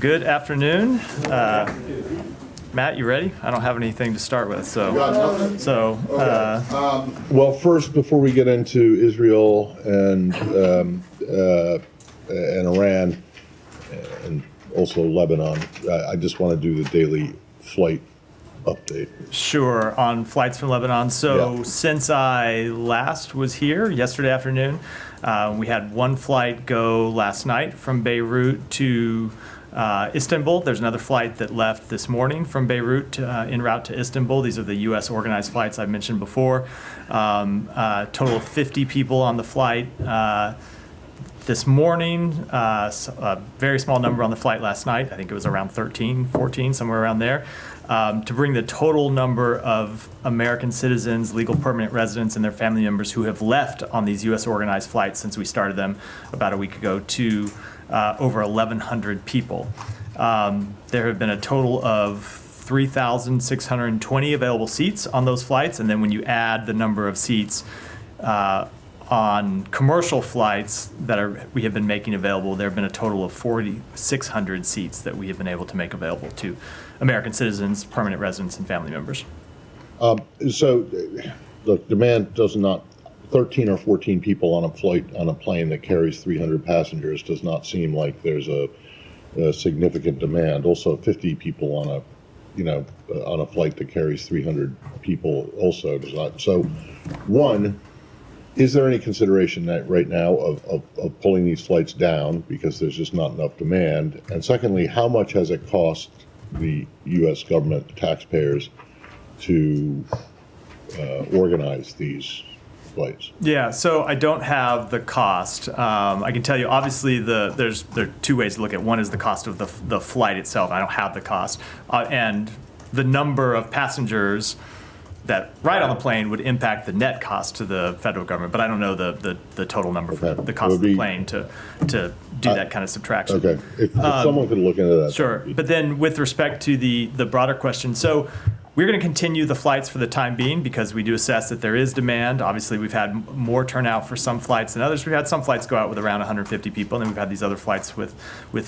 Good afternoon. Matt, you ready? I don't have anything to start with, Well, first, before we get into Israel and Iran and also Lebanon, I just want to do the daily flight update. Sure, on flights from Lebanon. So Yeah. since I last was here yesterday afternoon, we had one flight go last night from Beirut to Istanbul. There's another flight that left this morning from Beirut en route to Istanbul. These are the U.S. organized flights I've mentioned before. Total of 50 people on the flight. This morning, a very small number on the flight last night. I think it was around 13, 14, somewhere around there. To bring the total number of American citizens, legal permanent residents, and their family members who have left on these U.S. organized flights since we started them about a week ago to over 1,100 people. There have been a total of 3,620 available seats on those flights, and then when you add the number of seats on commercial flights that we have been making available, there have been a total of 4,600 seats that we have been able to make available to American citizens, permanent residents, and family members. So, look, demand does not, 13 or 14 people on a flight, on a plane that carries 300 passengers does not seem like there's a significant demand. Also, 50 people on a flight that carries 300 people also does not. So, one, is there any consideration that right now of pulling these flights down because there's just not enough demand? And secondly, how much has it cost the U.S. government, taxpayers, to organize these flights? Yeah, so I don't have the cost. I can tell you, obviously, there are two ways to look at it. One is the cost of the flight itself. I don't have the cost. And the number of passengers that ride on the plane would impact the net cost to the federal government, but I don't know the total number for the cost of the plane to do that kind of subtraction. Okay, if someone could look into that. Sure, but then with respect to the broader question, so we're going to continue the flights for the time being because we do assess that there is demand. Obviously, we've had more turnout for some flights than others. We've had some flights go out with around 150 people, and then we've had these other flights with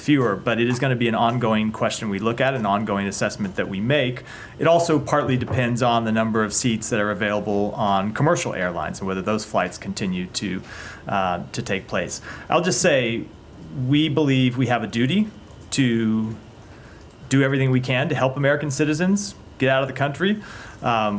fewer. But it is going to be an ongoing question we look at, an ongoing assessment that we make. It also partly depends on the number of seats that are available on commercial airlines and whether those flights continue to take place. I'll just say we believe we have a duty to do everything we can to help American citizens get out of the country.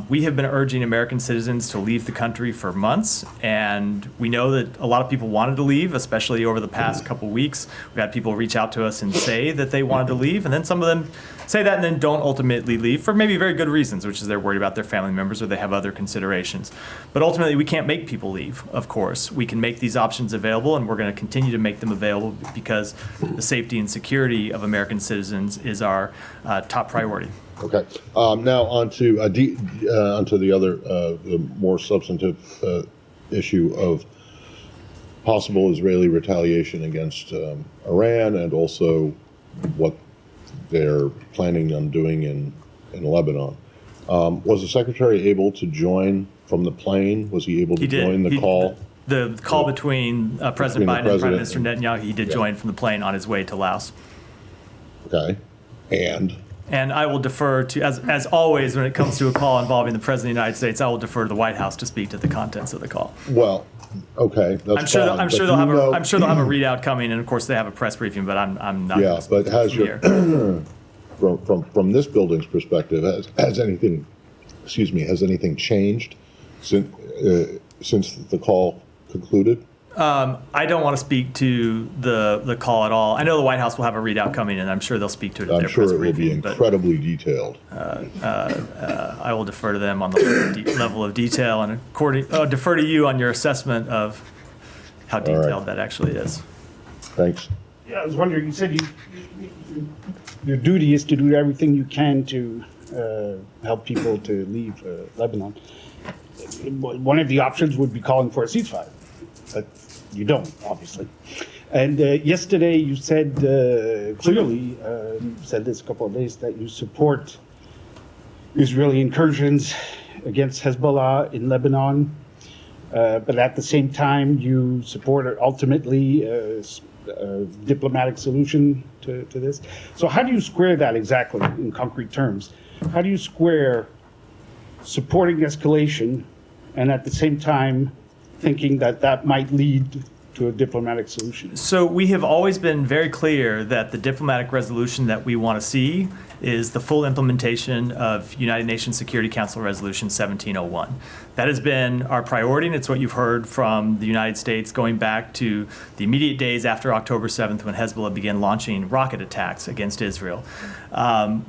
We have been urging American citizens to leave the country for months, and we know that a lot of people wanted to leave, especially over the past couple weeks. We've had people reach out to us and say that they wanted to leave, and then some of them say that and then don't ultimately leave for maybe very good reasons, which is they're worried about their family members or they have other considerations. But ultimately, we can't make people leave, of course. We can make these options available, and we're going to continue to make them available because the safety and security of American citizens is our top priority. Okay. Now onto the other, the more substantive issue of possible Israeli retaliation against Iran, and also what they're planning on doing in Lebanon. Was the secretary able to join from the plane? Was he able to join the call? The call between President Biden and Prime Minister Netanyahu, he did join from the plane on his way to Laos. Okay. And I will defer to, as always, when it comes to a call involving the President of the United States, I will defer to the White House to speak to the contents of the call. Well, okay, that's fine. I'm sure they'll have a readout coming, and of course they have a press briefing. But I'm not. Yeah, but has your from this building's perspective, has anything changed since the call concluded? I don't want to speak to the call at all. I know the White House will have a readout coming, and I'm sure they'll speak to it at their press briefing. I'm sure it will be incredibly detailed. I will defer to them on the level of detail, and defer to you on your assessment of how detailed that actually is. Thanks. Yeah, I was wondering, you said your duty is to do everything you can to help people to leave Lebanon. One of the options would be calling for a ceasefire, but you don't, obviously. And yesterday you said clearly, said this a couple of days, that you support Israeli incursions against Hezbollah in Lebanon. but at the same time, you support ultimately a diplomatic solution to this. So how do you square that exactly in concrete terms? How do you square supporting escalation and at the same time thinking that that might lead to a diplomatic solution? So we have always been very clear that the diplomatic resolution that we want to see is the full implementation of United Nations Security Council Resolution 1701. That has been our priority, and it's what you've heard from the United States going back to the immediate days after October 7th when Hezbollah began launching rocket attacks against Israel.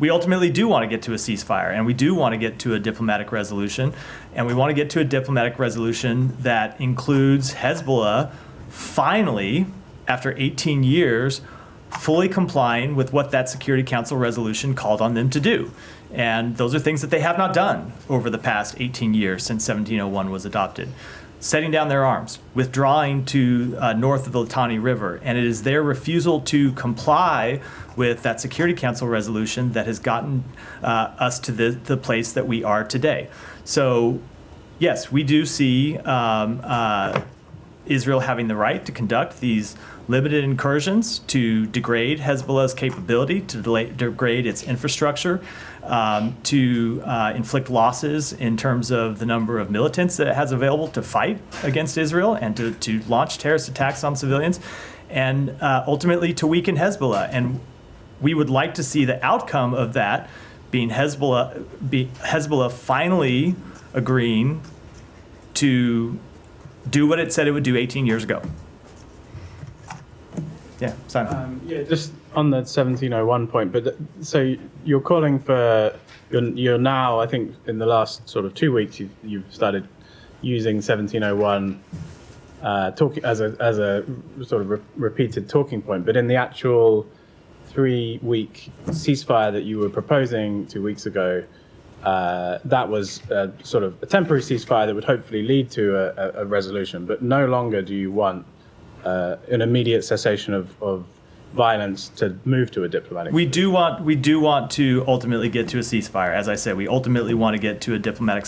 We ultimately do want to get to a ceasefire, and we do want to get to a diplomatic resolution, and we want to get to a diplomatic resolution that includes Hezbollah finally, after 18 years, fully complying with what that Security Council resolution called on them to do. And those are things that they have not done over the past 18 years since 1701 was adopted. Setting down their arms, withdrawing to north of the Litani River, and it is their refusal to comply with that Security Council resolution that has gotten us to the place that we are today. So, yes, we do see Israel having the right to conduct these limited incursions to degrade Hezbollah's capability, to degrade its infrastructure, to inflict losses in terms of the number of militants that it has available to fight against Israel and to launch terrorist attacks on civilians, and ultimately to weaken Hezbollah. And we would like to see the outcome of that being Hezbollah finally agreeing to do what it said it would do 18 years ago. Yeah, Simon. Yeah, just on the 1701 point, but so you're calling for, you're now, I think in the last sort of 2 weeks, you've started using 1701 talking as a sort of repeated talking point, but in the actual 3-week ceasefire that you were proposing 2 weeks ago, that was sort of a temporary ceasefire that would hopefully lead to a resolution, but no longer do you want an immediate cessation of violence to move to a diplomatic. We do want to ultimately get to a ceasefire. As I said, we ultimately want to get to a diplomatic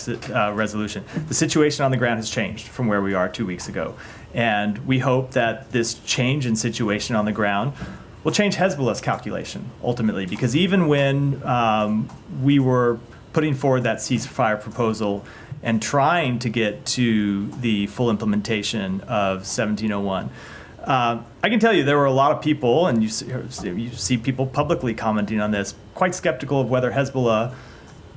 resolution. The situation on the ground has changed from where we are 2 weeks ago, and we hope that this change in situation on the ground will change Hezbollah's calculation ultimately, because even when we were putting forward that ceasefire proposal and trying to get to the full implementation of 1701. I can tell you there were a lot of people, and you see people publicly commenting on this, quite skeptical of whether Hezbollah,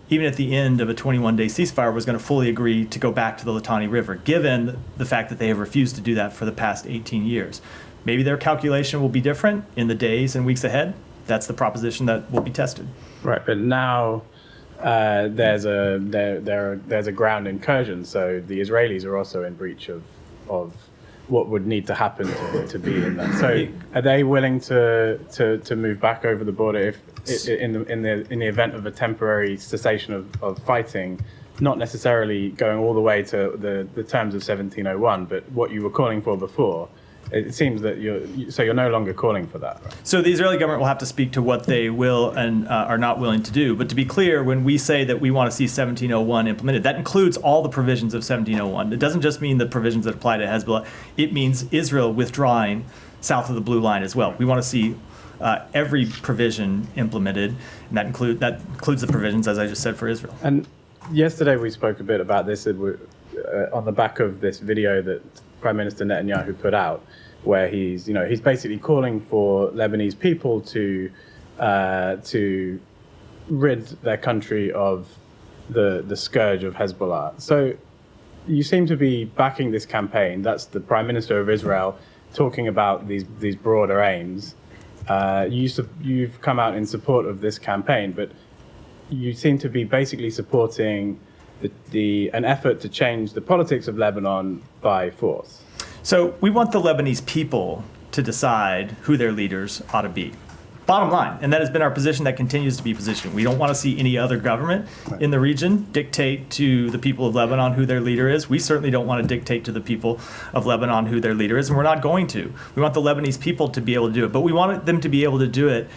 even at the end of a 21-day ceasefire, was going to fully agree to go back to the Litani River, given the fact that they have refused to do that for the past 18 years. Maybe their calculation will be different in the days and weeks ahead. That's the proposition that will be tested. Right, but now there's a ground incursion, so the Israelis are also in breach of what would need to happen to be in that. So are they willing to move back over the border if in the event of a temporary cessation of fighting, not necessarily going all the way to the terms of 1701, but what you were calling for before? It seems that you're no longer calling for that, right? So the Israeli government will have to speak to what they will and are not willing to do. But to be clear, when we say that we want to see 1701 implemented, that includes all the provisions of 1701. It doesn't just mean the provisions that apply to Hezbollah. It means Israel withdrawing south of the blue line as well. We want to see every provision implemented, and that includes the provisions, as I just said, for Israel. And yesterday we spoke a bit about this on the back of this video that Prime Minister Netanyahu put out, where he's basically calling for Lebanese people to rid their country of the scourge of Hezbollah. So you seem to be backing this campaign. That's the Prime Minister of Israel talking about these broader aims. You've come out in support of this campaign, but you seem to be basically supporting an effort to change the politics of Lebanon by force. So we want the Lebanese people to decide who their leaders ought to be. Bottom line, and that has been our position, that continues to be position. We don't want to see any other government in the region dictate to the people of Lebanon who their leader is. We certainly don't want to dictate to the people of Lebanon who their leader is, and we're not going to. We want the Lebanese people to be able to do it, but we want them to be able to do it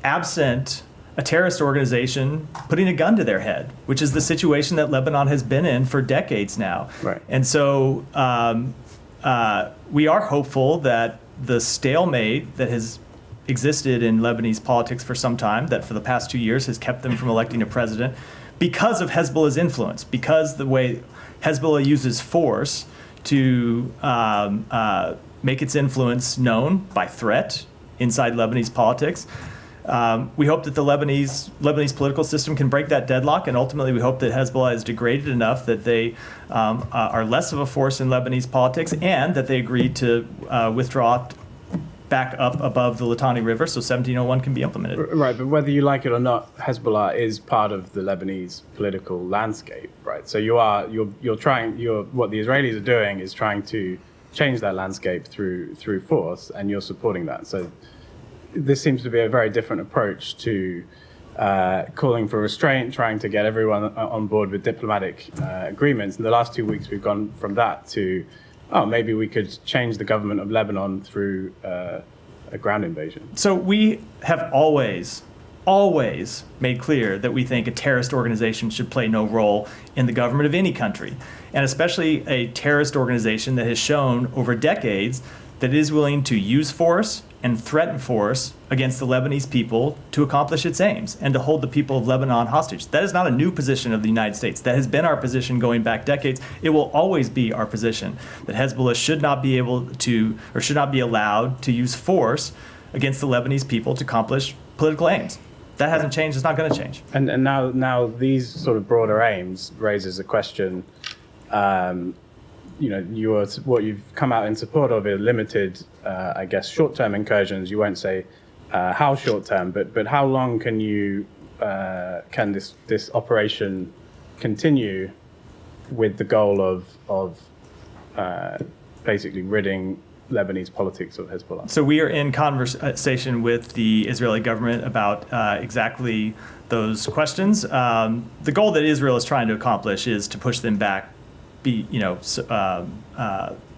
absent a terrorist organization putting a gun to their head, which is the situation that Lebanon has been in for decades now. Right. And so we are hopeful that the stalemate that has existed in Lebanese politics for some time, that for the past 2 years has kept them from electing a president, because of Hezbollah's influence, because the way Hezbollah uses force to make its influence known by threat inside Lebanese politics. We hope that the Lebanese political system can break that deadlock, and ultimately we hope that Hezbollah is degraded enough that they are less of a force in Lebanese politics, and that they agree to withdraw back up above the Litani River so 1701 can be implemented. Right, but whether you like it or not, Hezbollah is part of the Lebanese political landscape, right? So what the Israelis are doing is trying to change that landscape through force, and you're supporting that. So this seems to be a very different approach to calling for restraint, trying to get everyone on board with diplomatic agreements. In the last 2 weeks, we've gone from that to, maybe we could change the government of Lebanon through a ground invasion. So we have always made clear that we think a terrorist organization should play no role in the government of any country, and especially a terrorist organization that has shown over decades that it is willing to use force and threaten force against the Lebanese people to accomplish its aims and to hold the people of Lebanon hostage. That is not a new position of the United States. That has been our position going back decades. It will always be our position that Hezbollah should not be able to, or should not be allowed to use force against the Lebanese people to accomplish political aims. That hasn't changed. It's not going to change. And now these sort of broader aims raises a question. What you've come out in support of is limited, I guess, short-term incursions. You won't say how short-term, but how long can this operation continue with the goal of basically ridding Lebanese politics of Hezbollah? So we are in conversation with the Israeli government about exactly those questions. The goal that Israel is trying to accomplish is to push them back,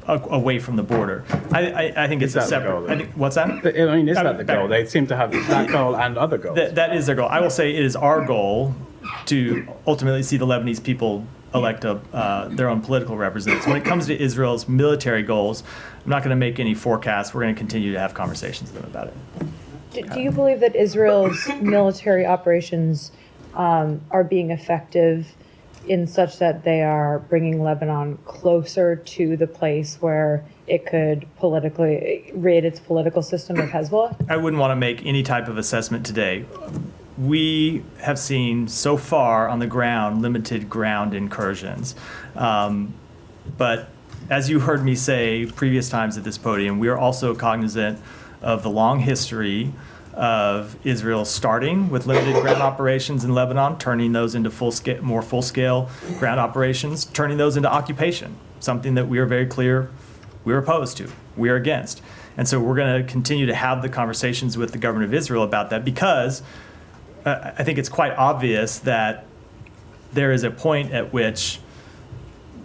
away from the border. I think it's Is that a the separate. goal, I think, what's that? I mean, is that the goal? They seem to have that goal and other goals. That is their goal. I will say it is our goal to ultimately see the Lebanese people elect their own political representatives. When it comes to Israel's military goals, I'm not going to make any forecasts. We're going to continue to have conversations with them about it. Do you believe that Israel's military operations are being effective in such that they are bringing Lebanon closer to the place where it could politically rid its political system of Hezbollah? I wouldn't want to make any type of assessment today. We have seen so far on the ground limited ground incursions. But as you heard me say previous times at this podium, we are also cognizant of the long history of Israel starting with limited ground operations in Lebanon, turning those into more full-scale ground operations, turning those into occupation, something that we are very clear we're opposed to, we are against. And so we're going to continue to have the conversations with the government of Israel about that, because I think it's quite obvious that there is a point at which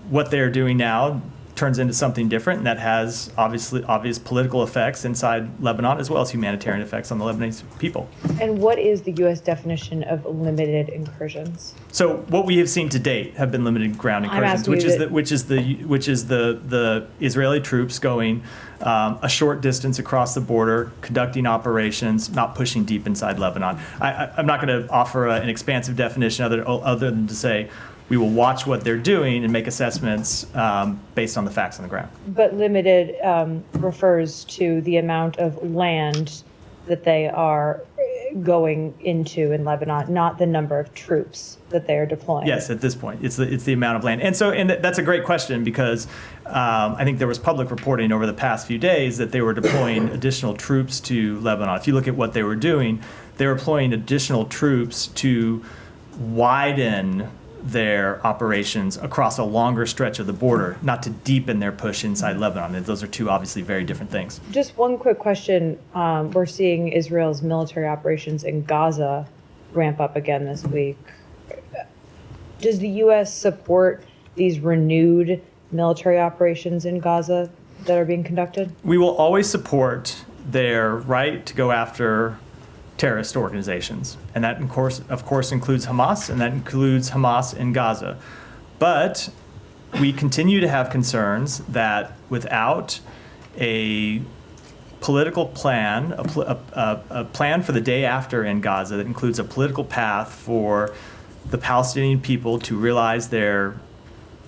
what they're doing now turns into something different, and that has obvious political effects inside Lebanon, as well as humanitarian effects on the Lebanese people. And what is the U.S. definition of limited incursions? So what we have seen to date have been limited ground I'm incursions, asking which is the Israeli troops going a short distance across the border, conducting operations, not pushing deep inside Lebanon. I'm not going to offer an expansive definition other than to say we will watch what they're doing and make assessments based on the facts on the ground. But limited refers to the amount of land that they are going into in Lebanon, not the number of troops that they are deploying. Yes, at this point, it's the amount of land, and that's a great question, because I think there was public reporting over the past few days that they were deploying additional troops to Lebanon. If you look at what they were doing, they were deploying additional troops to widen their operations across a longer stretch of the border, not to deepen their push inside Lebanon. And those are two obviously very different things. Just one quick question. We're seeing Israel's military operations in Gaza ramp up again this week. Does the U.S. support these renewed military operations in Gaza that are being conducted? We will always support their right to go after terrorist organizations. And that, of course, includes Hamas, and that includes Hamas in Gaza. But we continue to have concerns that without a political plan, a plan for the day after in Gaza that includes a political path for the Palestinian people to realize their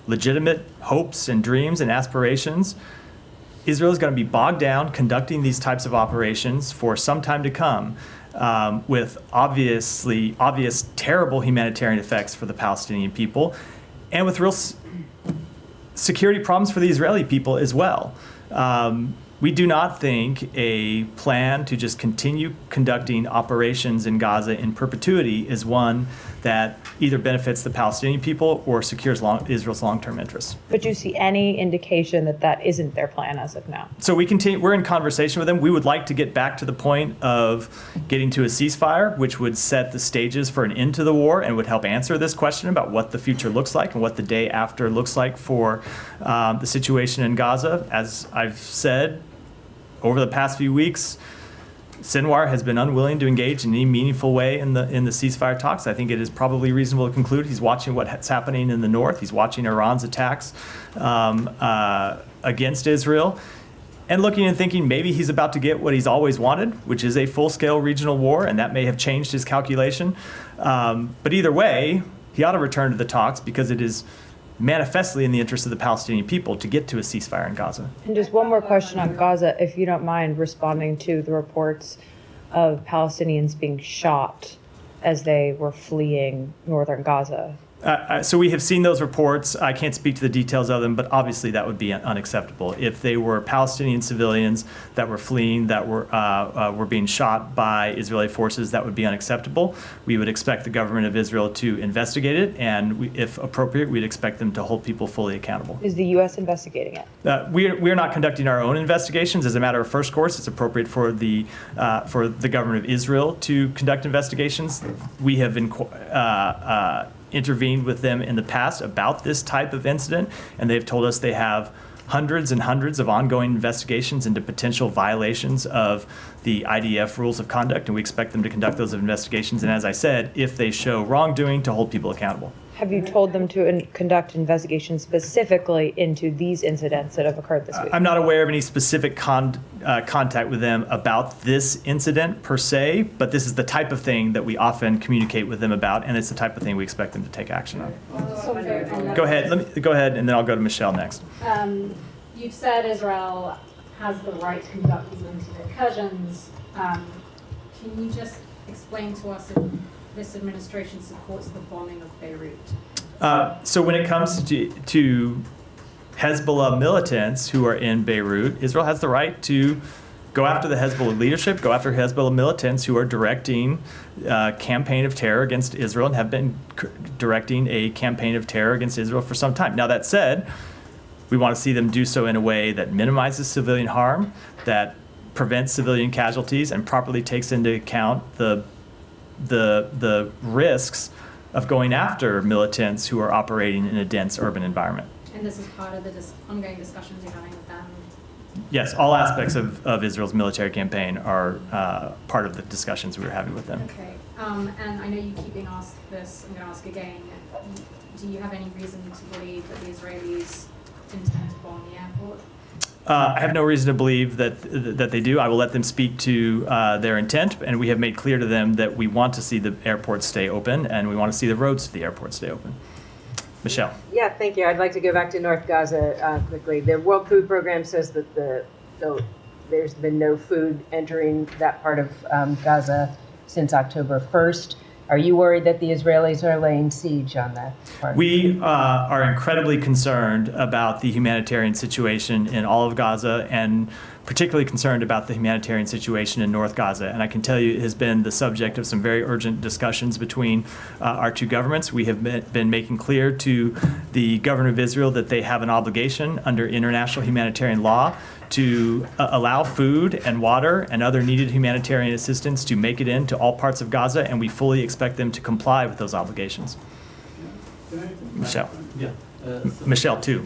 legitimate hopes and dreams and aspirations, Israel is going to be bogged down conducting these types of operations for some time to come, with obvious terrible humanitarian effects for the Palestinian people, and with real security problems for the Israeli people as well. We do not think a plan to just continue conducting operations in Gaza in perpetuity is one that either benefits the Palestinian people or secures Israel's long-term interests. But do you see any indication that that isn't their plan as of now? So we're in conversation with them. We would like to get back to the point of getting to a ceasefire, which would set the stages for an end to the war and would help answer this question about what the future looks like and what the day after looks like for the situation in Gaza. As I've said, over the past few weeks, Sinwar has been unwilling to engage in any meaningful way in the ceasefire talks. I think it is probably reasonable to conclude he's watching what's happening in the north. He's watching Iran's attacks against Israel, and looking and thinking maybe he's about to get what he's always wanted, which is a full-scale regional war, and that may have changed his calculation. But either way, he ought to return to the talks because it is manifestly in the interest of the Palestinian people to get to a ceasefire in Gaza. And just one more question on Gaza, if you don't mind responding to the reports of Palestinians being shot as they were fleeing northern Gaza. So we have seen those reports. I can't speak to the details of them, but obviously that would be unacceptable. If they were Palestinian civilians that were fleeing, that were being shot by Israeli forces, that would be unacceptable. We would expect the government of Israel to investigate it, and if appropriate, we'd expect them to hold people fully accountable. Is the U.S. investigating it? We're not conducting our own investigations. As a matter of first course, it's appropriate for the government of Israel to conduct investigations. We have intervened with them in the past about this type of incident, and they've told us they have hundreds and hundreds of ongoing investigations into potential violations of the IDF rules of conduct, and we expect them to conduct those investigations, and as I said, if they show wrongdoing, to hold people accountable. Have you told them to conduct investigations specifically into these incidents that have occurred this week? I'm not aware of any specific contact with them about this incident per se, but this is the type of thing that we often communicate with them about, and it's the type of thing we expect them to take action on. Go ahead, and then I'll go to Michelle next. You've said Israel has the right to conduct these military incursions. Can you just explain to us if this administration supports the bombing of Beirut? So when it comes to Hezbollah militants who are in Beirut, Israel has the right to go after the Hezbollah leadership, go after Hezbollah militants who are directing a campaign of terror against Israel and have been directing a campaign of terror against Israel for some time. Now, that said, we want to see them do so in a way that minimizes civilian harm, that prevents civilian casualties, and properly takes into account the risks of going after militants who are operating in a dense urban environment. And this is part of the ongoing discussions you're having with them? Yes, all aspects of Israel's military campaign are part of the discussions we were having with them. Okay, and I know you keep being asked this, I'm going to ask again. Do you have any reason to believe that the Israelis intend to bomb the airport? I have no reason to believe that they do. I will let them speak to their intent, and we have made clear to them that we want to see the airport stay open, and we want to see the roads to the airport stay open. Michelle. Yeah, thank you. I'd like to go back to North Gaza quickly. The World Food Program says that there's been no food entering that part of Gaza since October 1st. Are you worried that the Israelis are laying siege on that part? We are incredibly concerned about the humanitarian situation in all of Gaza, and particularly concerned about the humanitarian situation in North Gaza. And I can tell you it has been the subject of some very urgent discussions between our two governments. We have been making clear to the government of Israel that they have an obligation under international humanitarian law to allow food and water and other needed humanitarian assistance to make it into all parts of Gaza, and we fully expect them to comply with those obligations. Michelle. Yeah. Michelle, too.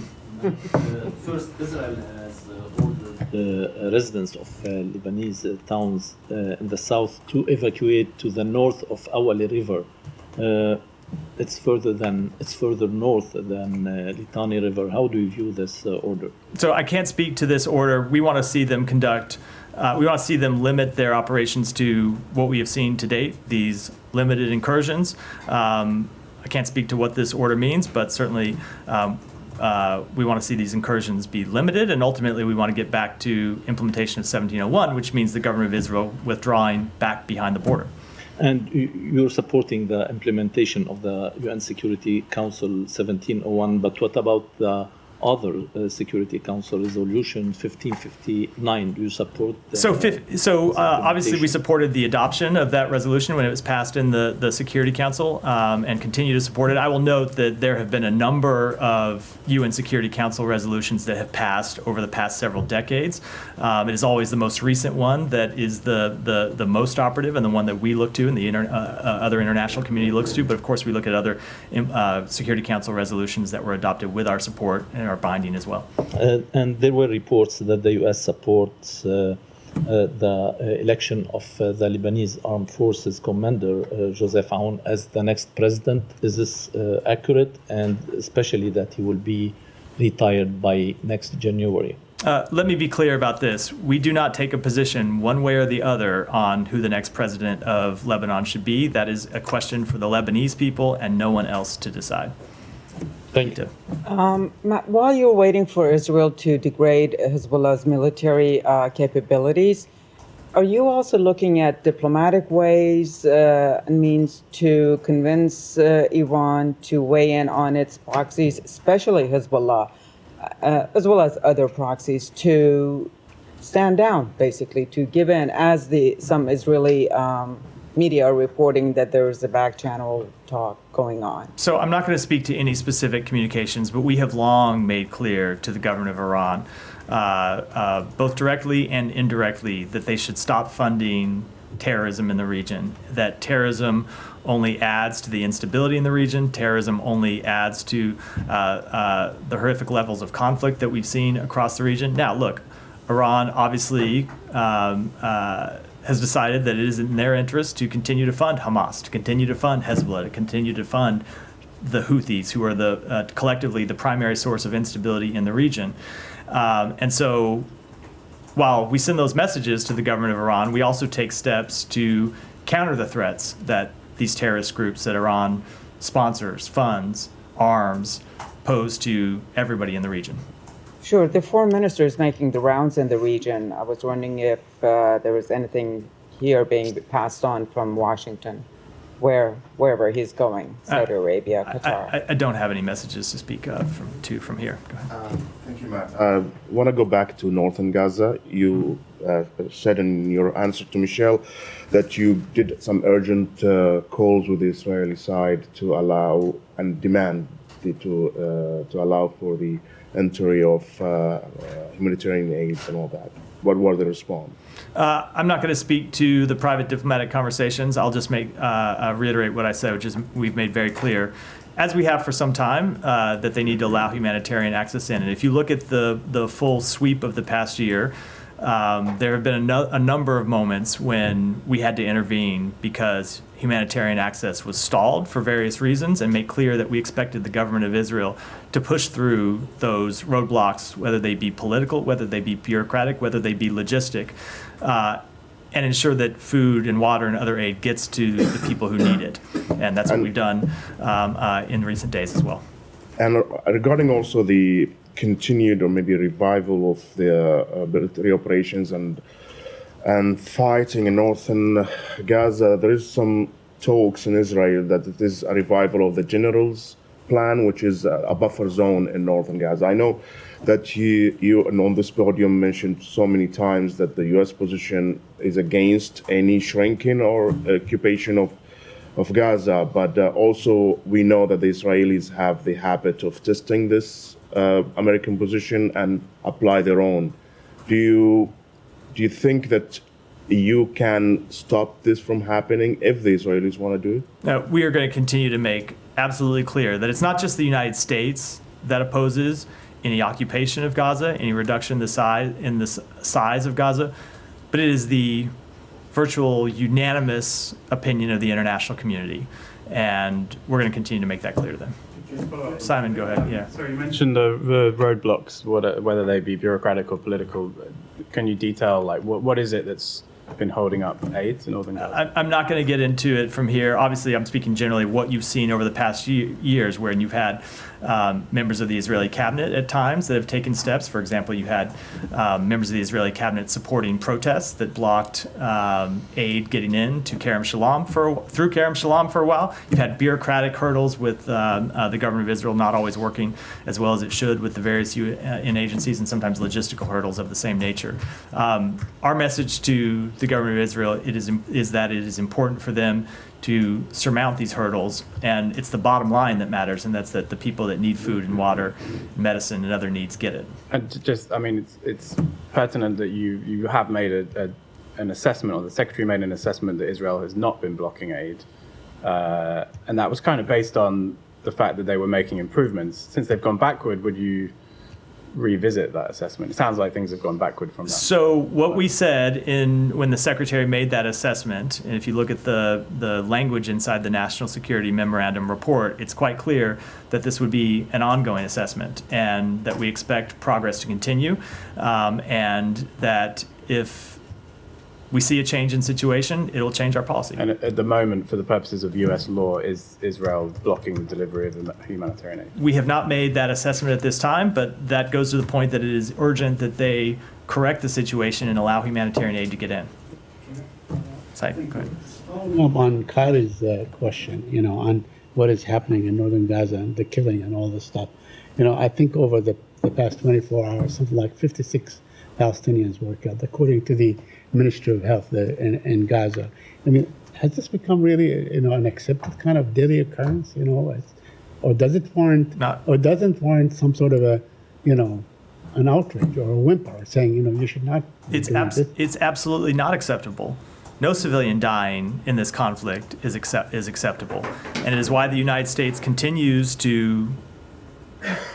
First, Israel has ordered residents of Lebanese towns in the south to evacuate to the north of Awali River. It's further north than Litani River. How do you view this order? So I can't speak to this order. We want to see them limit their operations to what we have seen to date, these limited incursions. I can't speak to what this order means, but certainly we want to see these incursions be limited, and ultimately we want to get back to implementation of 1701, which means the government of Israel withdrawing back behind the border. And you're supporting the implementation of the UN Security Council 1701, but what about the other Security Council resolution 1559? Do you support? Obviously we supported the adoption of that resolution when it was passed in the Security Council, and continue to support it. I will note that there have been a number of UN Security Council resolutions that have passed over the past several decades. It is always the most recent one that is the most operative and the one that we look to and the other international community looks to. But of course we look at other Security Council resolutions that were adopted with our support and are binding as well. And there were reports that the U.S. supports the election of the Lebanese Armed Forces commander, Joseph Aoun, as the next president. Is this accurate? And especially that he will be retired by next January. Let me be clear about this. We do not take a position one way or the other on who the next president of Lebanon should be. That is a question for the Lebanese people and no one else to decide. Thank you. Matt, while you're waiting for Israel to degrade Hezbollah's military capabilities, are you also looking at diplomatic ways and means to convince Iran to weigh in on its proxies, especially Hezbollah, as well as other proxies, to stand down, basically, to give in, as some Israeli media are reporting that there is a back channel talk going on? So I'm not going to speak to any specific communications, but we have long made clear to the government of Iran, both directly and indirectly, that they should stop funding terrorism in the region, that terrorism only adds to the instability in the region. Terrorism only adds to the horrific levels of conflict that we've seen across the region. Now, look, Iran obviously has decided that it is in their interest to continue to fund Hamas, to continue to fund Hezbollah, to continue to fund the Houthis, who are collectively the primary source of instability in the region. And so while we send those messages to the government of Iran, we also take steps to counter the threats that these terrorist groups that Iran sponsors, funds, arms, pose to everybody in the region. Sure. The foreign minister is making the rounds in the region. I was wondering if there was anything here being passed on from Washington, wherever he's going, Saudi Arabia, Qatar. I don't have any messages to speak of from here. Go ahead. Thank you, Matt. I want to go back to northern Gaza. You said in your answer to Michelle that you did some urgent calls with the Israeli side to allow and demand to allow for the entry of humanitarian aid and all that. What were the response? I'm not going to speak to the private diplomatic conversations. I'll just reiterate what I said, which is we've made very clear, as we have for some time, that they need to allow humanitarian access in. And if you look at the full sweep of the past year, there have been a number of moments when we had to intervene because humanitarian access was stalled for various reasons, and make clear that we expected the government of Israel to push through those roadblocks, whether they be political, whether they be bureaucratic, whether they be logistic, and ensure that food and water and other aid gets to the people who need it. And that's what we've done in recent days as well. And regarding also the continued or maybe revival of the military operations and fighting in northern Gaza, there is some talks in Israel that it is a revival of the general's plan, which is a buffer zone in northern Gaza. I know that you on this podium mentioned so many times that the U.S. position is against any shrinking or occupation of Gaza, but also we know that the Israelis have the habit of testing this American position and apply their own. Do you think that you can stop this from happening if the Israelis want to do it? No, we are going to continue to make absolutely clear that it's not just the United States that opposes, any occupation of Gaza, any reduction in the size of Gaza, but it is the virtual unanimous opinion of the international community, and we're going to continue to make that clear to them. Simon, go ahead. Yeah. So you mentioned the roadblocks, whether they be bureaucratic or political. Can you detail, like, what is it that's been holding up aid to Northern Gaza? I'm not going to get into it from here. Obviously, I'm speaking generally what you've seen over the past years, where you've had members of the Israeli cabinet at times that have taken steps. For example, you had members of the Israeli cabinet supporting protests that blocked aid getting in to Kerem Shalom through Kerem Shalom for a while. You've had bureaucratic hurdles with the government of Israel not always working as well as it should with the various UN agencies, and sometimes logistical hurdles of the same nature. Our message to the government of Israel is that it is important for them to surmount these hurdles, and it's the bottom line that matters, and that's that the people that need food and water, medicine, and other needs get it. And just, I mean, it's pertinent that you have made an assessment, or the Secretary made an assessment that Israel has not been blocking aid, and that was kind of based on the fact that they were making improvements. Since they've gone backward, would you revisit that assessment? It sounds like things have gone backward from that. So what we said when the Secretary made that assessment, and if you look at the language inside the National Security Memorandum report, it's quite clear that this would be an ongoing assessment, and that we expect progress to continue, and that if we see a change in situation, it'll change our policy. And at the moment, for the purposes of U.S. law, is Israel blocking the delivery of the humanitarian aid? We have not made that assessment at this time, but that goes to the point that it is urgent that they correct the situation and allow humanitarian aid to get in. Saeed, go ahead. Following up on Kyrie's question, on what is happening in northern Gaza and the killing and all this stuff. I think over the past 24 hours, something like 56 Palestinians were killed, according to the Ministry of Health in Gaza. I mean, has this become really, an accepted kind of daily occurrence, or does it warrant, or doesn't warrant some sort of a, an outrage or a whimper saying, you should not. It's absolutely not acceptable. No civilian dying in this conflict is acceptable, and it is why the United States continues to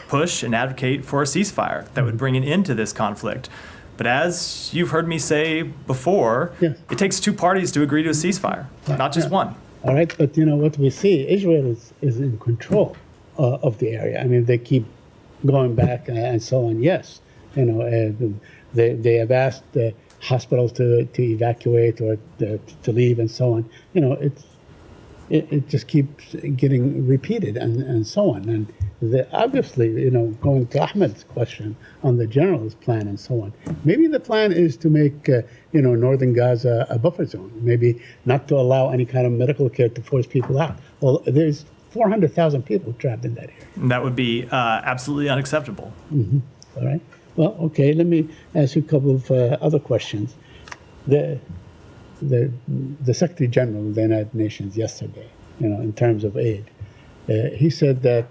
push and advocate for a ceasefire that would bring an end to this conflict. But as you've heard me say before, yes, it takes two parties to agree to a ceasefire, not just one. All right, but what we see, Israel is in control of the area. I mean, they keep going back and so on. Yes, they have asked the hospitals to evacuate or to leave and so on. It just keeps getting repeated and so on. And obviously, going to Ahmed's question on the general's plan and so on, maybe the plan is to make, northern Gaza a buffer zone, maybe not to allow any kind of medical care to force people out. Well, there's 400,000 people trapped in that area. And that would be absolutely unacceptable. Mm-hmm. All right. Well, okay, let me ask you a couple of other questions. The Secretary General of the United Nations yesterday, in terms of aid, he said that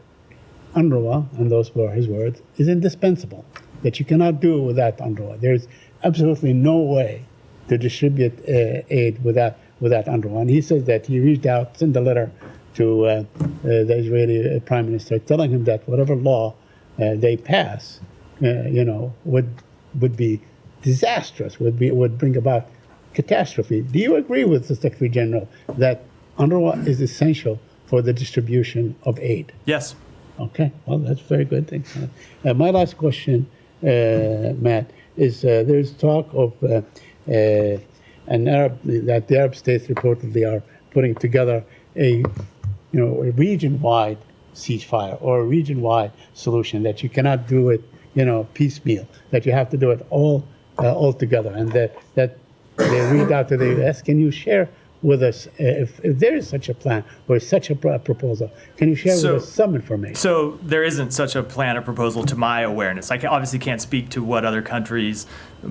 UNRWA, and those were his words, is indispensable, that you cannot do it without UNRWA. There's absolutely no way to distribute aid without UNRWA. And he says that he reached out, sent a letter to the Israeli Prime Minister telling him that whatever law they pass, would be disastrous, would bring about catastrophe. Do you agree with the Secretary General that UNRWA is essential for the distribution of aid? Yes. Okay, well, that's very good. Thanks. My last question, Matt, is there's talk of that the Arab states reportedly are putting together a region-wide ceasefire or a region-wide solution, that you cannot do it, piecemeal, that you have to do it all together, and that they read out to the U.S. Can you share with us, if there is such a plan or such a proposal, can you share with us some information? So there isn't such a plan or proposal to my awareness. I obviously can't speak to what other countries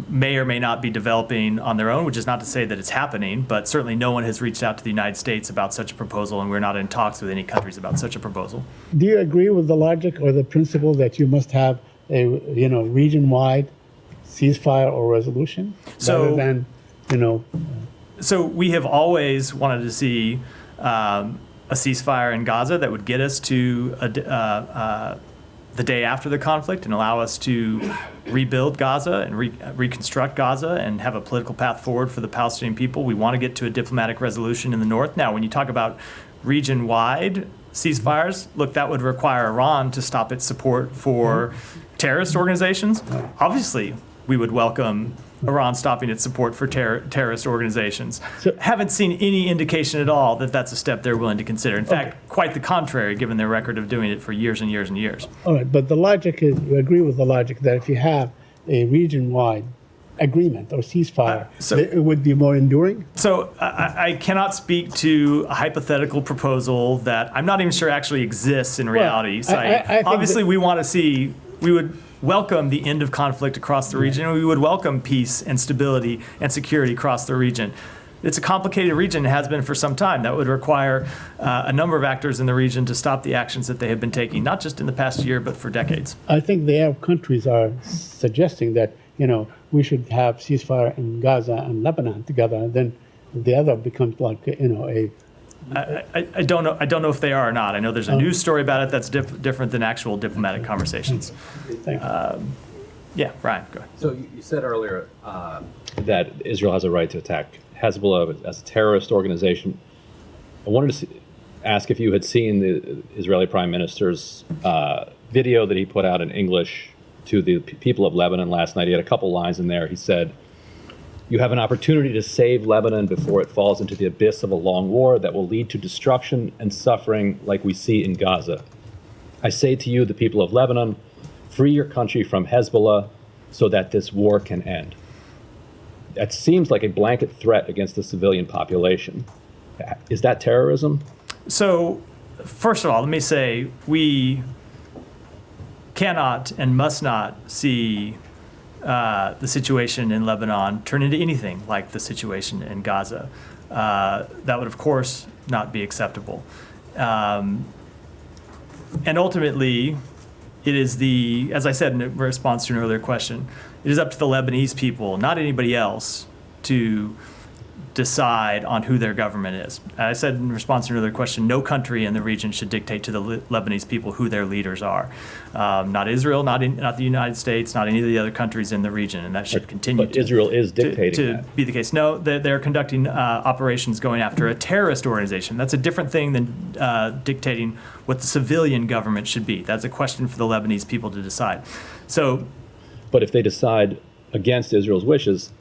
may or may not be developing on their own, which is not to say that it's happening, but certainly no one has reached out to the United States about such a proposal, and we're not in talks with any countries about such a proposal. Do you agree with the logic or the principle that you must have a region-wide ceasefire or resolution, rather than So we have always wanted to see a ceasefire in Gaza that would get us to the day after the conflict and allow us to rebuild Gaza and reconstruct Gaza and have a political path forward for the Palestinian people. We want to get to a diplomatic resolution in the north. Now, when you talk about region-wide ceasefires, look, that would require Iran to stop its support for terrorist organizations. Obviously, we would welcome Iran stopping its support for terrorist organizations. Haven't seen any indication at all that that's a step they're willing to consider. In fact, quite the contrary, given their record of doing it for years and years and years. All right, but the logic is, you agree with the logic that if you have a region-wide agreement or ceasefire, it would be more enduring? So I cannot speak to a hypothetical proposal that I'm not even sure actually exists in reality. I think Obviously, we want to see, we would welcome the end of conflict across the region. We would welcome peace and stability and security across the region. It's a complicated region, it has been for some time. That would require a number of actors in the region to stop the actions that they have been taking, not just in the past year, but for decades. I think the Arab countries are suggesting that, we should have ceasefire in Gaza and Lebanon together, and then the other becomes like, I don't know if they are or not. I know there's a news story about it that's different than actual diplomatic conversations. Thank you. Yeah, Brian, go ahead. So you said earlier that Israel has a right to attack Hezbollah as a terrorist organization. I wanted to ask if you had seen the Israeli Prime Minister's video that he put out in English to the people of Lebanon last night. He had a couple lines in there. He said, "You have an opportunity to save Lebanon before it falls into the abyss of a long war that will lead to destruction and suffering like we see in Gaza. I say to you, the people of Lebanon, free your country from Hezbollah so that this war can end." That seems like a blanket threat against the civilian population. Is that terrorism? So, first of all, let me say we cannot and must not see the situation in Lebanon turn into anything like the situation in Gaza. That would, of course, not be acceptable. And ultimately, it is as I said in response to an earlier question, it is up to the Lebanese people, not anybody else, to decide on who their government is. I said in response to another question, no country in the region should dictate to the Lebanese people who their leaders are. Not Israel, not the United States, not any of the other countries in the region, and that should continue. But Israel is dictating to that. be the case. No, they're conducting operations going after a terrorist organization. That's a different thing than dictating what the civilian government should be. That's a question for the Lebanese people to decide. So, but if they decide against Israel's wishes,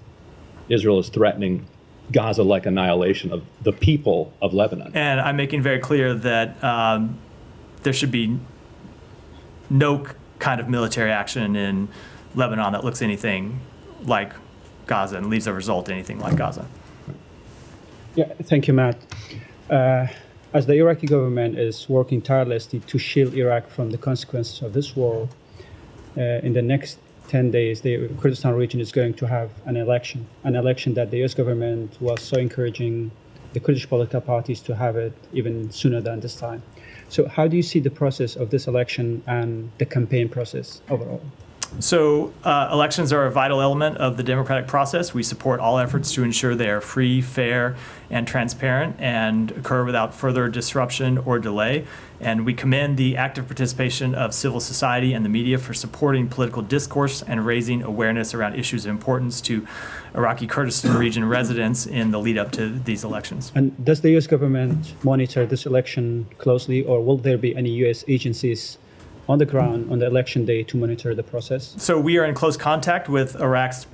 Israel is threatening Gaza-like annihilation of the people of Lebanon. And I'm making very clear that there should be no kind of military action in Lebanon that looks anything like Gaza and leaves a result anything like Gaza. Yeah, thank you, Matt. As the Iraqi government is working tirelessly to shield Iraq from the consequences of this war, in the next 10 days, the Kurdistan region is going to have an election that the US government was so encouraging the Kurdish political parties to have it even sooner than this time. So how do you see the process of this election and the campaign process overall? So elections are a vital element of the democratic process. We support all efforts to ensure they are free, fair, and transparent and occur without further disruption or delay. And we commend the active participation of civil society and the media for supporting political discourse and raising awareness around issues of importance to Iraqi Kurdistan region residents in the lead up to these elections. And does the U.S. government monitor this election closely, or will there be any U.S. agencies on the ground on the election day to monitor the process? So we are in close contact with Iraq's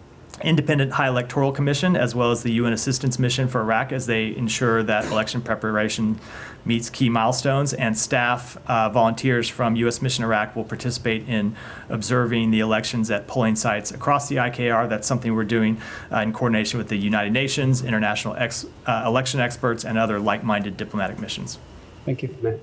Independent High Electoral Commission, as well as the UN Assistance Mission for Iraq, as they ensure that election preparation meets key milestones, and staff volunteers from U.S. Mission Iraq will participate in observing the elections at polling sites across the IKR. That's something we're doing in coordination with the United Nations, international election experts, and other like-minded diplomatic missions. Thank you. Matt.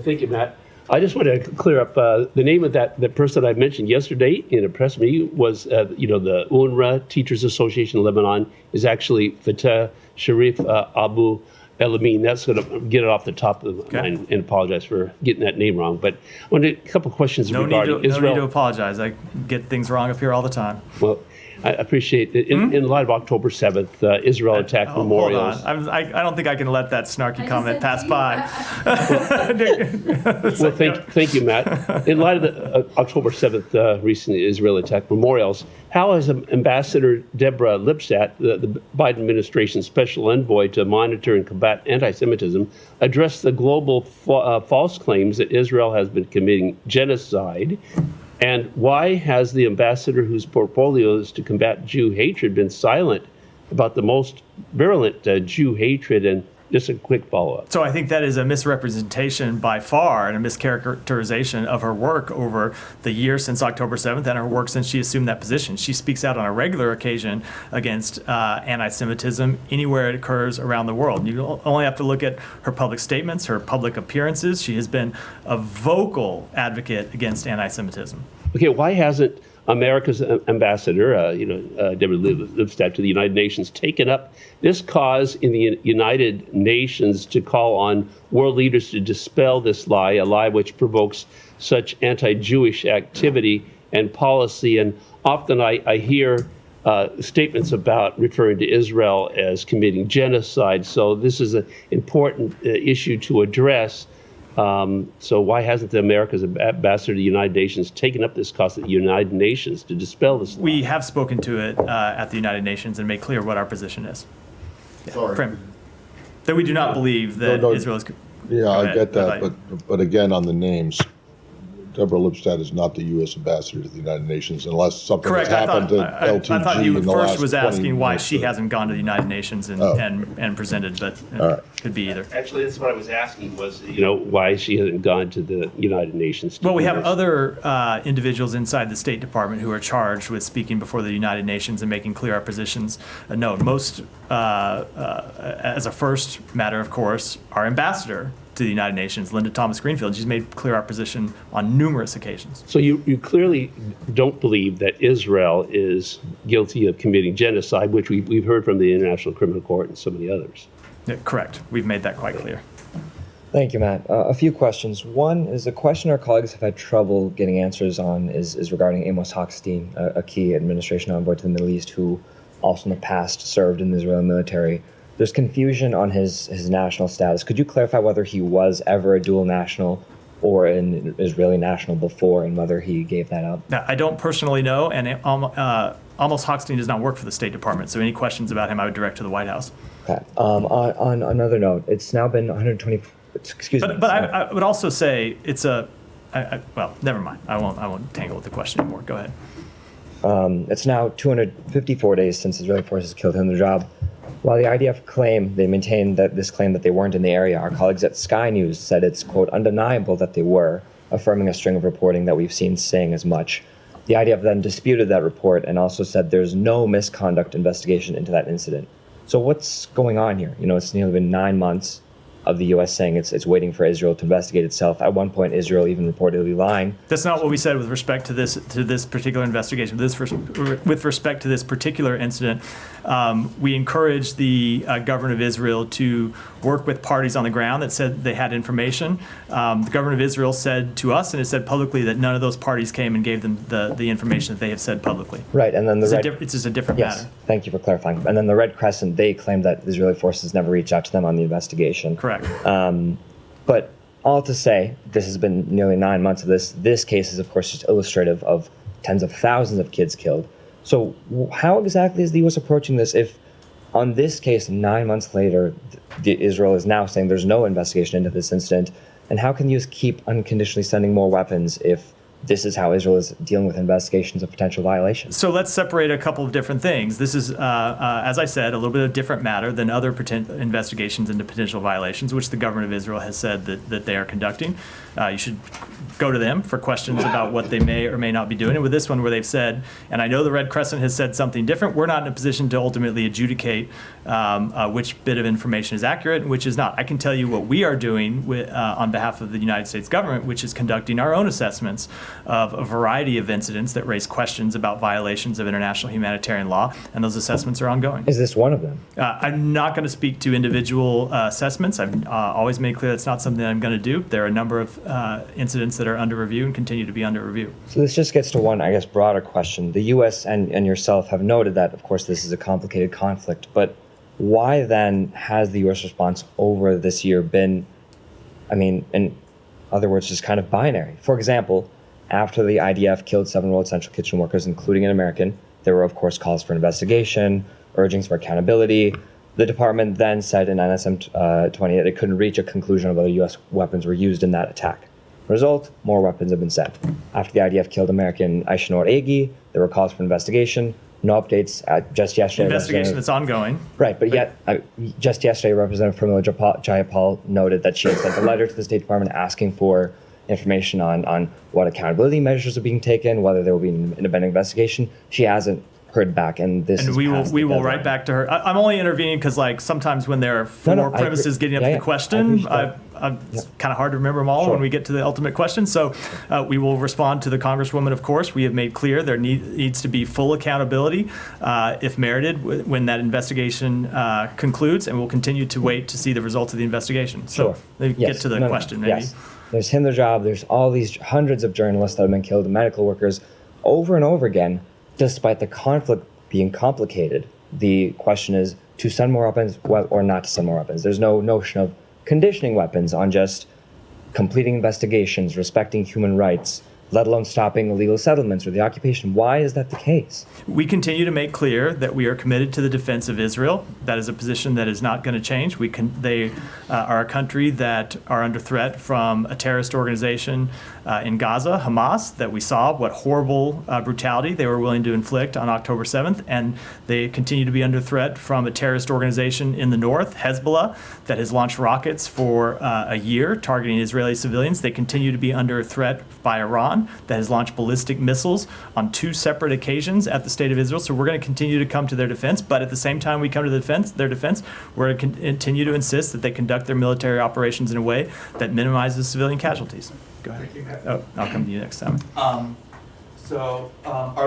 Thank you, Matt. I just want to clear up the name of that person I mentioned yesterday in a press meeting was, the UNRWA Teachers Association of Lebanon is actually Fatah Sharif Abu El-Amin. That's going to get it off the top of the line, and apologize for getting that name wrong. But I wanted a couple questions regarding Israel. No need to apologize. I get things wrong up here all the time. Well, I appreciate it. In light of October 7th, Israel attacked Hold memorials. on. I don't think I can let that snarky I comment just said pass to you, by. Well, thank you, Matt. In light of the October 7th, recently Israel attacked memorials, how has Ambassador Deborah Lipstadt, the Biden administration's special envoy to monitor and combat anti-Semitism, addressed the global false claims that Israel has been committing genocide? And why has the ambassador, whose portfolio is to combat Jew hatred, been silent about the most virulent Jew hatred? And just a quick follow-up. So I think that is a misrepresentation by far and a mischaracterization of her work over the year since October 7th and her work since she assumed that position. She speaks out on a regular occasion against anti-Semitism anywhere it occurs around the world. You only have to look at her public statements, her public appearances. She has been a vocal advocate against anti-Semitism. Okay, why hasn't America's ambassador, Deborah Lipstadt to the United Nations, taken up this cause in the United Nations to call on world leaders to dispel this lie, a lie which provokes such anti-Jewish activity and policy? And often I hear statements about referring to Israel as committing genocide. So this is an important issue to address. So why hasn't the America's ambassador to the United Nations taken up this cause at the United Nations to dispel this lie? We have spoken to it at the United Nations and made clear what our position is. Sorry. Prim. That we do not believe that No, Israel is. Yeah, Go I ahead. get that, Bye-bye. but again, on the names, Deborah Lipstadt is not the U.S. ambassador to the United Nations unless something has Correct. I happened thought, to LTG I thought he in the last first was 20 asking why minutes. she hasn't gone to the United Nations and, Oh. and presented, but All right. could be either. Actually, that's what I was asking was, why she hasn't gone to the United Nations. Well, we have other individuals inside the State Department who are charged with speaking before the United Nations and making clear our positions. No, most, as a first matter, of course, our ambassador to the United Nations, Linda Thomas Greenfield, she's made clear our position on numerous occasions. So you clearly don't believe that Israel is guilty of committing genocide, which we've heard from the International Criminal Court and so many others. Yeah, correct. We've made that quite clear. Thank you, Matt. A few questions. One is a question our colleagues have had trouble getting answers on is regarding Amos Hochstein, a key administration envoy to the Middle East who also in the past served in the Israeli military. There's confusion on his national status. Could you clarify whether he was ever a dual national or an Israeli national before and whether he gave that up? Now, I don't personally know, and Amos Hochstein does not work for the State Department, so any questions about him I would direct to the White House. Okay. On another note, it's now been 120. Excuse me. But I would also say it's well, never mind. I won't tangle with the question anymore. Go ahead. It's now 254 days since Israeli forces killed him in the job. While the IDF claim, they maintain that this claim that they weren't in the area, our colleagues at Sky News said it's, quote, undeniable that they were, affirming a string of reporting that we've seen saying as much. The IDF then disputed that report and also said there's no misconduct investigation into that incident. So what's going on here? It's nearly been 9 months of the U.S. saying it's waiting for Israel to investigate itself. At one point, Israel even reportedly lying. That's not what we said with respect to this particular investigation. With respect to this particular incident, we encouraged the government of Israel to work with parties on the ground that said they had information. The government of Israel said to us, and it said publicly, that none of those parties came and gave them the information that they have said publicly. Right, and then it's just a different matter. Thank you for clarifying. And then the Red Crescent, they claimed that Israeli forces never reached out to them on the investigation. Correct. But all to say, this has been nearly 9 months of this. This case is, of course, just illustrative of tens of thousands of kids killed. So how exactly is the U.S. approaching this if on this case, 9 months later, Israel is now saying there's no investigation into this incident? And how can the U.S. keep unconditionally sending more weapons if this is how Israel is dealing with investigations of potential violations? So let's separate a couple of different things. This is, as I said, a little bit of a different matter than other investigations into potential violations, which the government of Israel has said that they are conducting. You should go to them for questions about what they may or may not be doing. And with this one where they've said, and I know the Red Crescent has said something different, we're not in a position to ultimately adjudicate which bit of information is accurate and which is not. I can tell you what we are doing on behalf of the United States government, which is conducting our own assessments of a variety of incidents that raise questions about violations of international humanitarian law, and those assessments are ongoing. Is this one of them? I'm not going to speak to individual assessments. I've always made clear that's not something that I'm going to do. There are a number of incidents that are under review and continue to be under review. So this just gets to one, I guess, broader question. The U.S. and yourself have noted that, of course, this is a complicated conflict, but why then has the U.S. response over this year been, I mean, in other words, just kind of binary? For example, after the IDF killed 7 World Central Kitchen workers, including an American, there were, of course, calls for investigation, urgings for accountability. The department then said in NSM 20 that it couldn't reach a conclusion of whether U.S. weapons were used in that attack. Result, more weapons have been sent. After the IDF killed American Aishanor Egi, there were calls for investigation. No updates. Just yesterday, Investigation that's ongoing. Right, but yet, just yesterday, Representative Pramila Jayapal noted that she had sent a letter to the State Department asking for information on what accountability measures are being taken, whether there will be an independent investigation. She hasn't heard back, and this. And we will write back to her. I'm only intervening because, like, sometimes when there are four premises getting up to the question, it's kind of hard to remember them all when we get to the ultimate question. So we will respond to the Congresswoman, of course. We have made clear there needs to be full accountability if merited when that investigation concludes, and we'll continue to wait to see the results of the investigation. So get to the question, maybe. Yes. There's Hinderjob, there's all these hundreds of journalists that have been killed, medical workers, over and over again, despite the conflict being complicated. The question is to send more weapons or not to send more weapons. There's no notion of conditioning weapons on just completing investigations, respecting human rights, let alone stopping illegal settlements or the occupation. Why is that the case? We continue to make clear that we are committed to the defense of Israel. That is a position that is not going to change. They are a country that are under threat from a terrorist organization in Gaza, Hamas, that we saw what horrible brutality they were willing to inflict on October 7th. And they continue to be under threat from a terrorist organization in the north, Hezbollah, that has launched rockets for a year targeting Israeli civilians. They continue to be under threat by Iran, that has launched ballistic missiles on 2 separate occasions at the State of Israel. So we're going to continue to come to their defense, but at the same time we come to their defense, we're going to continue to insist that they conduct their military operations in a way that minimizes civilian casualties. Go ahead. Oh, I'll come to you next time. Are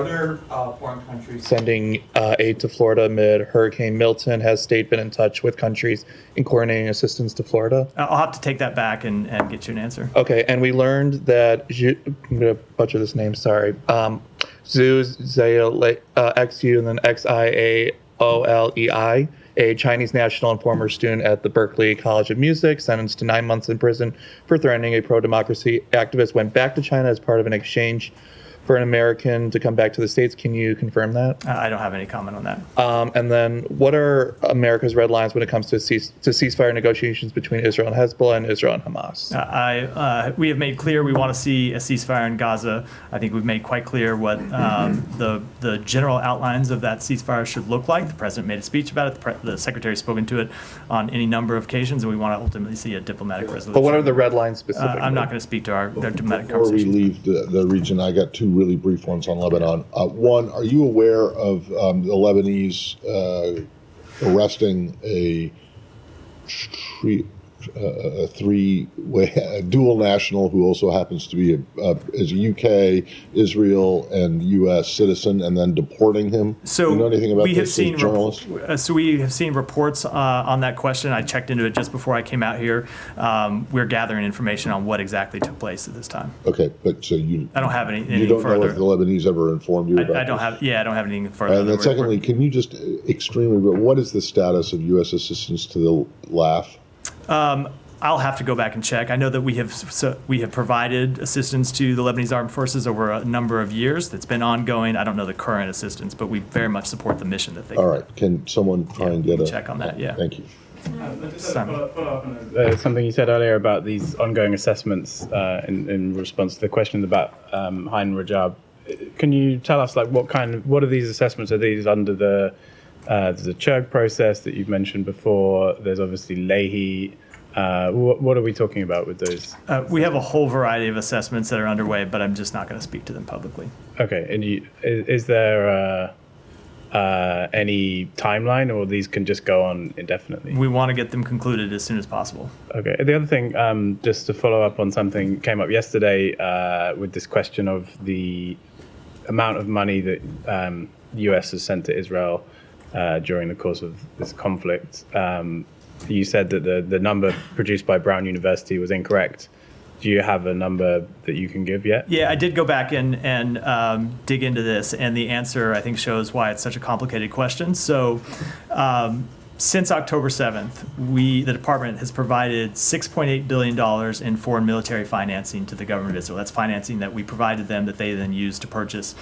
there foreign countries sending aid to Florida amid Hurricane Milton? Has state been in touch with countries in coordinating assistance to Florida? I'll have to take that back and get you an answer. Okay, and we learned that, I'm going to butcher this name, sorry, Zhu Zhaolei, XU and then XIAOLEI, a Chinese national and former student at the Berklee College of Music, sentenced to 9 months in prison for threatening a pro-democracy activist, went back to China as part of an exchange for an American to come back to the States. Can you confirm that? I don't have any comment on that. And then what are America's red lines when it comes to ceasefire negotiations between Israel and Hezbollah and Israel and Hamas? We have made clear we want to see a ceasefire in Gaza. I think we've made quite clear what the general outlines of that ceasefire should look like. The president made a speech about it. The secretary has spoken to it on any number of occasions, and we want to ultimately see a diplomatic resolution. But what are the red lines specifically? I'm not going to speak to our diplomatic Before conversation. we leave the region, I got 2 really brief ones on Lebanon. One, are you aware of the Lebanese arresting a dual national who also happens to be is a UK, Israel, and U.S. citizen, and then deporting him? So do you know anything about we have this seen as journalists? so we have seen reports on that question. I checked into it just before I came out here. We're gathering information on what exactly took place at this time. Okay, but so you I don't have anything you don't further. know if the Lebanese ever informed you about I don't this? have. Yeah, I don't have anything further. And then secondly, can you just extremely, what is the status of U.S. assistance to the LAF? I'll have to go back and check. I know that we have provided assistance to the Lebanese Armed Forces over a number of years. That's been ongoing. I don't know the current assistance, but we very much support the mission that they. All right. Can someone try and get a check on that? Yeah. Thank you. Follow up on something you said earlier about these ongoing assessments in response to the question about Hein Rajab. Can you tell us what are these assessments? Are these under the Churg process that you've mentioned before? There's obviously Leahy. What are we talking about with those? We have a whole variety of assessments that are underway, but I'm just not going to speak to them publicly. Okay, and is there any timeline, or these can just go on indefinitely? We want to get them concluded as soon as possible. Okay. The other thing, just to follow up on something came up yesterday with this question of the amount of money that the U.S. has sent to Israel during the course of this conflict. You said that the number produced by Brown University was incorrect. Do you have a number that you can give yet? Yeah, I did go back and dig into this, and the answer, I think, shows why it's such a complicated question. So since October 7th, the department has provided $6.8 billion in foreign military financing to the government of Israel. That's financing that we provided them that they then used to purchase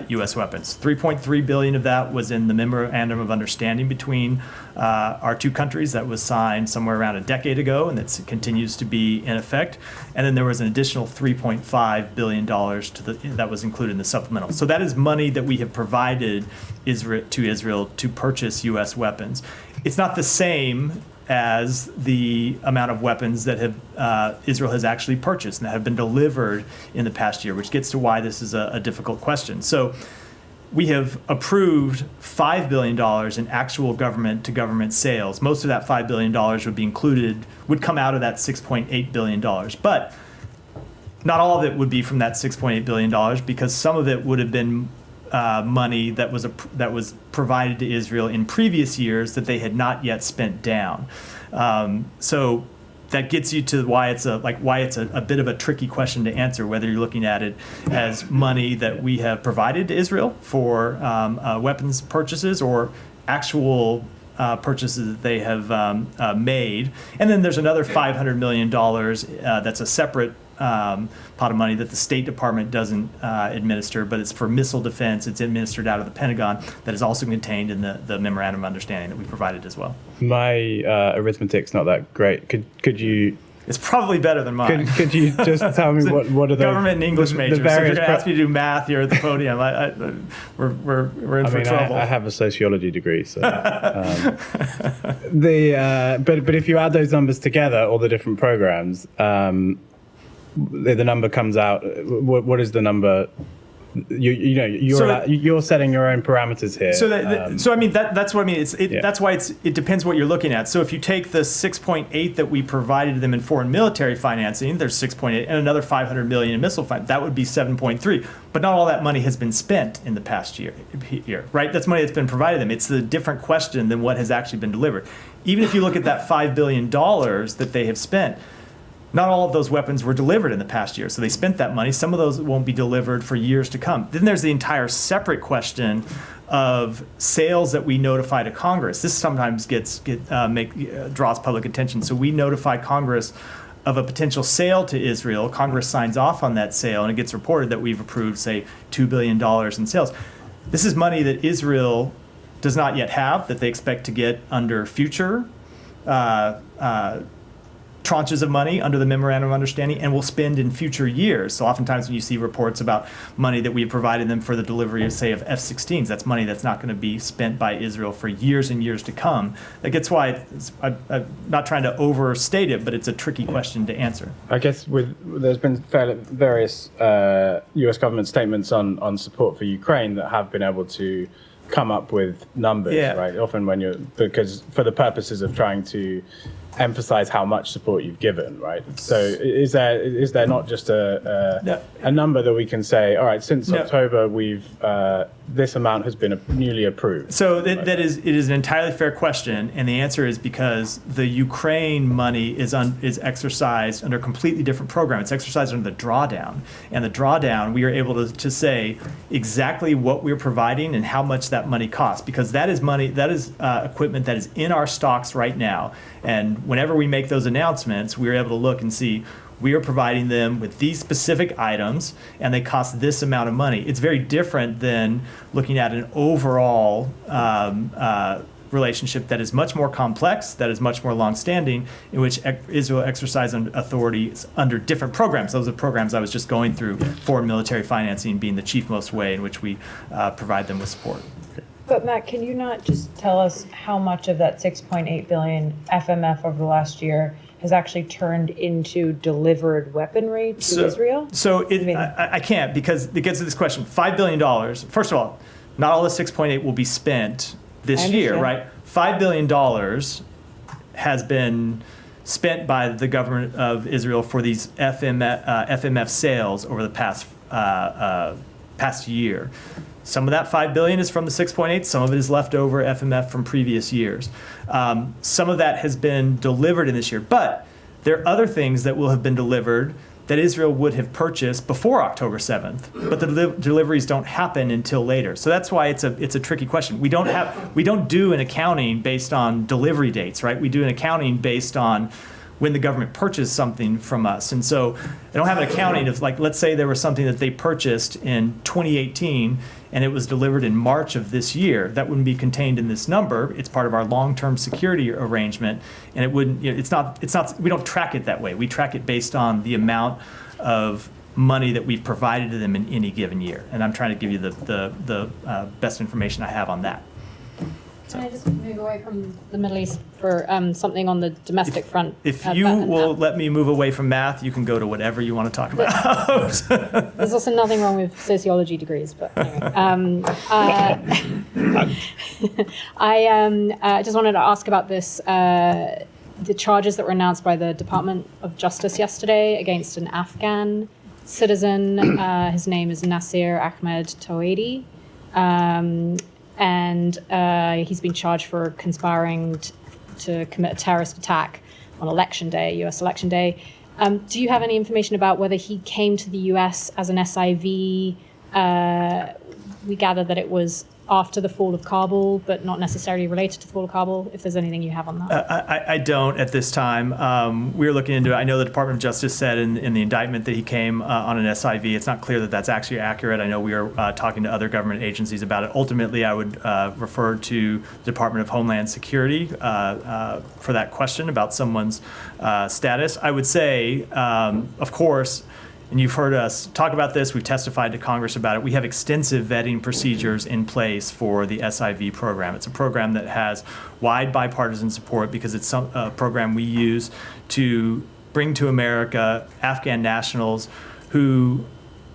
U.S. weapons. $3.3 billion of that was in the Memorandum of Understanding between our two countries that was signed somewhere around a decade ago, and that continues to be in effect. And then there was an additional $3.5 billion that was included in the supplemental. So that is money that we have provided to Israel to purchase U.S. weapons. It's not the same as the amount of weapons that Israel has actually purchased and that have been delivered in the past year, which gets to why this is a difficult question. So we have approved $5 billion in actual government-to-government sales. Most of that $5 billion would come out of that $6.8 billion. But not all of it would be from that $6.8 billion, because some of it would have been money that was provided to Israel in previous years that they had not yet spent down. So that gets you to why it's a bit of a tricky question to answer, whether you're looking at it as money that we have provided to Israel for weapons purchases or actual purchases that they have made. And then there's another $500 million that's a separate pot of money that the State Department doesn't administer, but it's for missile defense. It's administered out of the Pentagon, that is also contained in the Memorandum of Understanding that we provided as well. My arithmetic's not that great. Could you? It's probably better than mine. Could you just tell me what are the government and English majors? So if you're going to ask me to do math here at the podium, we're in for trouble. I have a sociology degree, so. But if you add those numbers together, all the different programs, the number comes out. What is the number? You're setting your own parameters here. So I mean that's what I mean. That's why it depends what you're looking at. So if you take the 6.8 that we provided to them in foreign military financing, there's 6.8 and another 500 million in missile finance. That would be 7.3. But not all that money has been spent in the past year, right? That's money that's been provided them. It's a different question than what has actually been delivered. Even if you look at that $5 billion that they have spent, not all of those weapons were delivered in the past year. So they spent that money. Some of those won't be delivered for years to come. Then there's the entire separate question of sales that we notify to Congress. This sometimes draws public attention. So we notify Congress of a potential sale to Israel. Congress signs off on that sale, and it gets reported that we've approved, say, $2 billion in sales. This is money that Israel does not yet have, that they expect to get under future tranches of money under the Memorandum of Understanding, and will spend in future years. So oftentimes when you see reports about money that we have provided them for the delivery of, say, of F-16s, that's money that's not going to be spent by Israel for years and years to come. That gets why I'm not trying to overstate it, but it's a tricky question to answer. I guess there's been various U.S. government statements on support for Ukraine that have been able to come up with numbers, right? Often because for the purposes of trying to emphasize how much support you've given, right? So is there not just a number that we can say, all right, since October we've this amount has been newly approved? So it is an entirely fair question, and the answer is because the Ukraine money is exercised under a completely different program. It's exercised under the drawdown, and the drawdown we are able to say exactly what we're providing and how much that money costs, because that is money, that is equipment that is in our stocks right now. And whenever we make those announcements, we're able to look and see we are providing them with these specific items and they cost this amount of money. It's very different than looking at an overall relationship that is much more complex, that is much more long-standing, in which Israel exercises authorities under different programs. Those are programs I was just going through, foreign military financing being the chief most way in which we provide them with support. But Matt, can you not just tell us how much of that 6.8 billion FMF over the last year has actually turned into delivered weaponry to Israel? So I can't, because it gets to this question. $5 billion. First of all, not all the 6.8 will be spent this I year, understand. right? $5 billion has been spent by the government of Israel for these FMF sales over the past year. Some of that $5 billion is from the 6.8. Some of it is leftover FMF from previous years. Some of that has been delivered in this year, but there are other things that will have been delivered that Israel would have purchased before October 7th, but the deliveries don't happen until later. So that's why it's a tricky question. We don't do an accounting based on delivery dates, right? We do an accounting based on when the government purchased something from us. And so I don't have an accounting of, like, let's say there was something that they purchased in 2018 and it was delivered in March of this year. That wouldn't be contained in this number. It's part of our long-term security arrangement, and it wouldn't, it's not, we don't track it that way. We track it based on the amount of money that we've provided to them in any given year. And I'm trying to give you the best information I have on that. Can I just move away from the Middle East for something on the domestic front? If you will let me move away from math, you can go to whatever you want to talk about. There's also nothing wrong with sociology degrees, but anyway. I just wanted to ask about this, the charges that were announced by the Department of Justice yesterday against an Afghan citizen. His name is Nasir Ahmed Tawedi. And he's been charged for conspiring to commit a terrorist attack on election day, US election day. Do you have any information about whether he came to the US as an SIV? We gather that it was after the fall of Kabul, but not necessarily related to the fall of Kabul, if there's anything you have on that. I don't at this time. We're looking into it. I know the Department of Justice said in the indictment that he came on an SIV. It's not clear that that's actually accurate. I know we are talking to other government agencies about it. Ultimately, I would refer to the Department of Homeland Security for that question about someone's status. I would say, of course, and you've heard us talk about this, we've testified to Congress about it, we have extensive vetting procedures in place for the SIV program. It's a program that has wide bipartisan support because it's a program we use to bring to America Afghan nationals who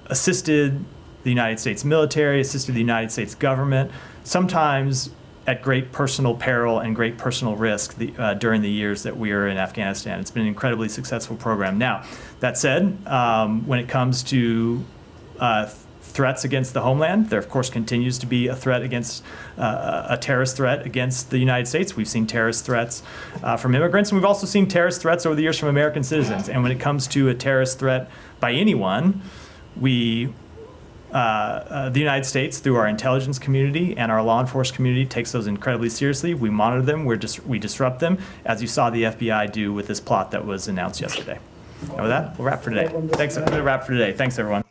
assisted the United States military, assisted the United States government, sometimes at great personal peril and great personal risk during the years that we are in Afghanistan. It's been an incredibly successful program. Now, that said, when it comes to threats against the homeland, there of course continues to be a threat against a terrorist threat against the United States. We've seen terrorist threats from immigrants, and we've also seen terrorist threats over the years from American citizens. And when it comes to a terrorist threat by anyone, the United States, through our intelligence community and our law enforcement community, takes those incredibly seriously. We monitor them, we disrupt them, as you saw the FBI do with this plot that was announced yesterday. And with that, we'll wrap for today. Thanks for everyone.